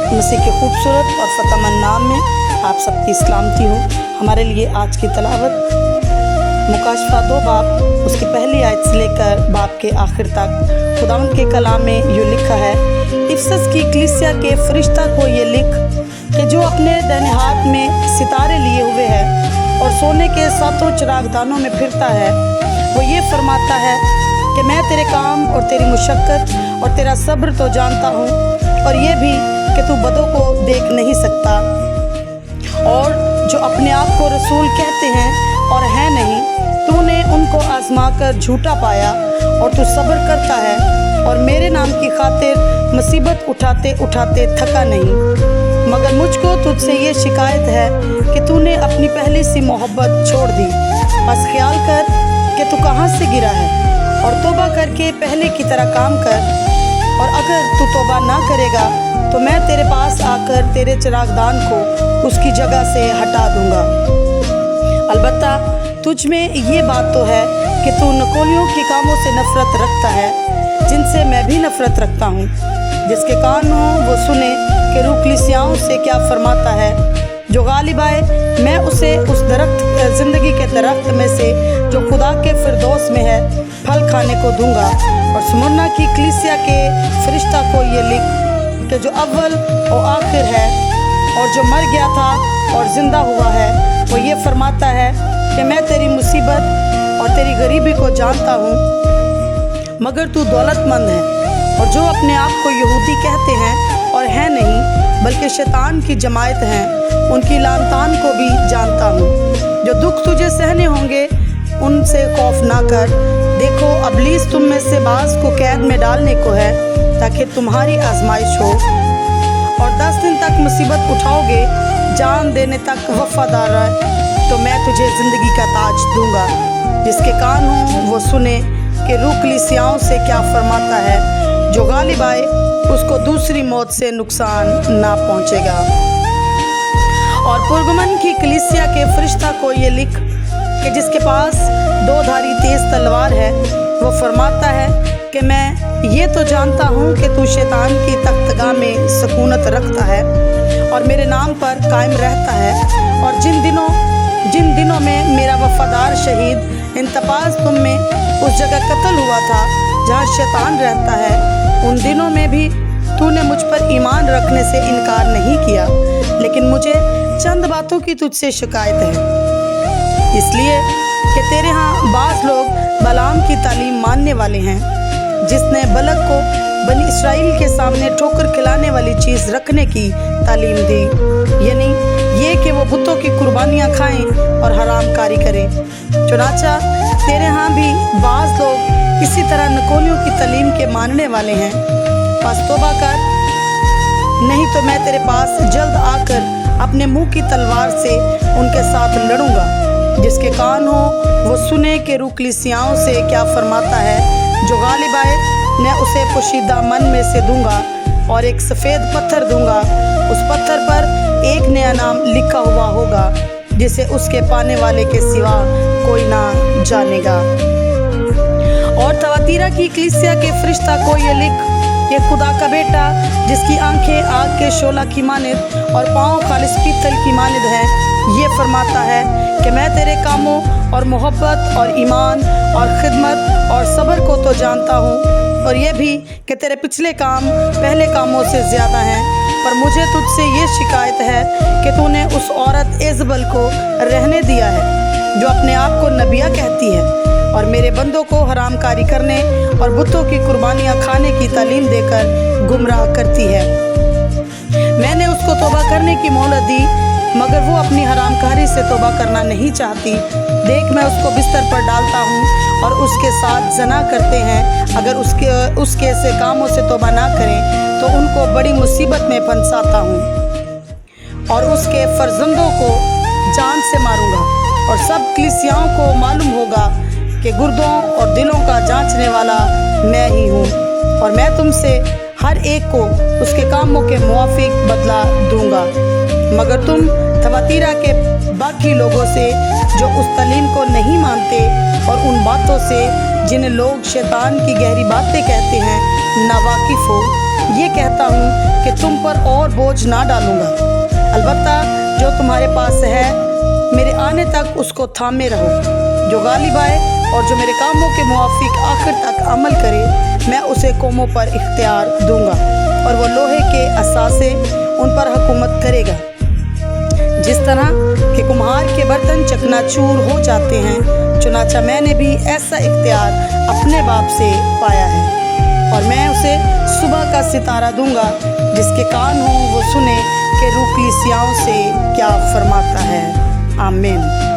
मसीह के खूबसूरत और फतेहमंद नाम में आप सबकी सलामती हो। हमारे लिए आज की तलावत मुकाशफा 2 बाब उसकी पहली आयत से लेकर बाब के आखिर तक खुदावंद के कलाम में यूँ लिखा है। इफसस की कलीसिया के फरिश्ता को ये लिख कि जो अपने दाहिने हाथ में सितारे लिए हुए है और सोने के 7 चिरागदानों में फिरता है, वो ये फरमाता है कि मैं तेरे काम और तेरी मुशक्क़त और तेरा सब्र तो जानता हूँ, और ये भी कि तू बदों को देख नहीं सकता, और जो अपने आप को रसूल कहते हैं और हैं नहीं, तूने उनको आजमा कर झूठा पाया और तू सब्र करता है और मेरे नाम की खातिर मुसीबत उठाते उठाते थका नहीं। मगर मुझको तुझसे ये शिकायत है कि तूने अपनी पहली सी मोहब्बत छोड़ दी। बस ख्याल कर कि तू कहाँ से गिरा है और तौबा करके पहले की तरह काम कर, और अगर तू तौबा ना करेगा तो मैं तेरे पास आकर तेरे चिरागदान को उसकी जगह से हटा दूंगा। अलबत्ता तुझ में ये बात तो है कि तू नकोलियों के कामों से नफ़रत रखता है, जिनसे मैं भी नफ़रत रखता हूँ। जिसके कान हो वो सुने कि रूह कलीसियाओं से क्या फरमाता है। जो गालिब आए मैं उसे उस दरख्त ज़िंदगी के दरख्त में से जो खुदा के फिरदौस में है फल खाने को दूंगा। और स्मुरना की कलीसिया के फरिश्ता को ये लिख कि जो अव्वल और आखिर है और जो मर गया था और ज़िंदा हुआ है, वो ये फरमाता है कि मैं तेरी मुसीबत और तेरी गरीबी को जानता हूँ, मगर तू दौलतमंद है, और जो अपने आप को यहूदी कहते हैं और हैं नहीं बल्कि शैतान की जमायत हैं, उनकी लानतान को भी जानता हूँ। जो दुख तुझे सहने होंगे उनसे खौफ ना कर। देखो अबलीस तुम में से बाज़ को कैद में डालने को है ताकि तुम्हारी आजमाइश हो, और 10 दिन तक मुसीबत उठाओगे, जान देने तक वफादार रहे तो मैं तुझे ज़िंदगी का ताज दूंगा। जिसके कान हों वो सुने कि रूह कलीसियाओं से क्या फरमाता है। जो गालिब आए उसको दूसरी मौत से नुकसान ना पहुँचेगा। और पुरगमन की कलीसिया के फरिश्ता को ये लिख कि जिसके पास 2 धारी तेज तलवार है, वो फरमाता है कि मैं ये तो जानता हूँ कि तू शैतान की तख्तगाह में सकूनत रखता है और मेरे नाम पर कायम रहता है, और जिन दिनों में मेरा वफादार शहीद इंतपास तुम में उस जगह कत्ल हुआ था जहाँ शैतान रहता है, उन दिनों में भी तूने मुझ पर ईमान रखने से इनकार नहीं किया। लेकिन मुझे चंद बातों की तुझसे शिकायत है, इसलिए कि तेरे यहाँ बाज़ लोग बलाम की तालीम मानने वाले हैं, जिसने बलक को बनी इस्राएल के सामने ठोकर खिलाने वाली चीज़ रखने की तालीम दी, यानी ये कि वो बुतों की कुर्बानियाँ खाएं और हरामकारी करें। चुनाचा तेरे यहाँ भी बाज़ लोग इसी तरह नकोलियों की तालीम के मानने वाले हैं। बस तौबा कर, नहीं तो मैं तेरे पास जल्द आकर अपने मुंह की तलवार से उनके साथ लड़ूंगा। जिसके कान हो वो सुने कि रूह कलीसियाओं से क्या फरमाता है। जो गालिब आए मैं उसे पोशीदा मन में से दूंगा और एक सफ़ेद पत्थर दूंगा। उस पत्थर पर एक नया नाम लिखा हुआ होगा जिसे उसके पाने वाले के सिवा कोई ना जानेगा। और तवातीरा की कलीसिया के फरिश्ता को ये लिख कि खुदा का बेटा जिसकी आंखें आग के शोला की मानिद और पाँव खालिस पीतल की मानिद हैं, ये फरमाता है कि मैं तेरे कामों और मोहब्बत और ईमान और खिदमत और सब्र को तो जानता हूँ, और ये भी कि तेरे पिछले काम पहले कामों से ज़्यादा हैं। पर मुझे तुझसे ये शिकायत है कि तूने उस औरत एजबल को रहने दिया है जो अपने आप को नबिया कहती है और मेरे बंदों को हरामकारी करने और बुतों की कुर्बानियाँ खाने की तालीम देकर गुमराह करती है। मैंने उसको तौबा करने की मोहलत दी, मगर वो अपनी हरामकारी से तौबा करना नहीं चाहती। देख मैं उसको बिस्तर पर डालता हूँ और उसके साथ जना करते हैं। अगर उसके से कामों से तौबा ना करें तो उनको बड़ी मुसीबत में फंसाता हूँ, और उसके फर्जंदों को जान से मारूंगा। और सब कलीसियाओं को मालूम होगा कि गुर्दों और दिलों का जांचने वाला मैं ही हूँ, और मैं तुमसे हर एक को उसके कामों के मुआफिक बदला दूंगा। मगर तुम तवातीरा के बाकी लोगों से जो उस तालीम को नहीं मानते और उन बातों से जिन्हें लोग शैतान की गहरी बातें कहते हैं नावाकिफ़ हो, ये कहता हूँ कि तुम पर और बोझ ना डालूंगा। अलबत्ता जो तुम्हारे पास है मेरे आने तक उसको थामे रहो। जो गालिब आए और जो मेरे कामों के मुआफिक आखिर तक अमल करे, मैं उसे कौमों पर इख्तियार दूंगा और वो लोहे के असासे उन पर हुकूमत करेगा। जिस तरह के कुम्हार के बर्तन चकनाचूर हो जाते हैं, चुनाचा मैंने भी ऐसा इख्तियार अपने बाप से पाया है। और मैं उसे सुबह का सितारा दूंगा, जिसके कान हों वो सुने कि रूह कलीसियाओं से क्या फरमाता है। आमीन।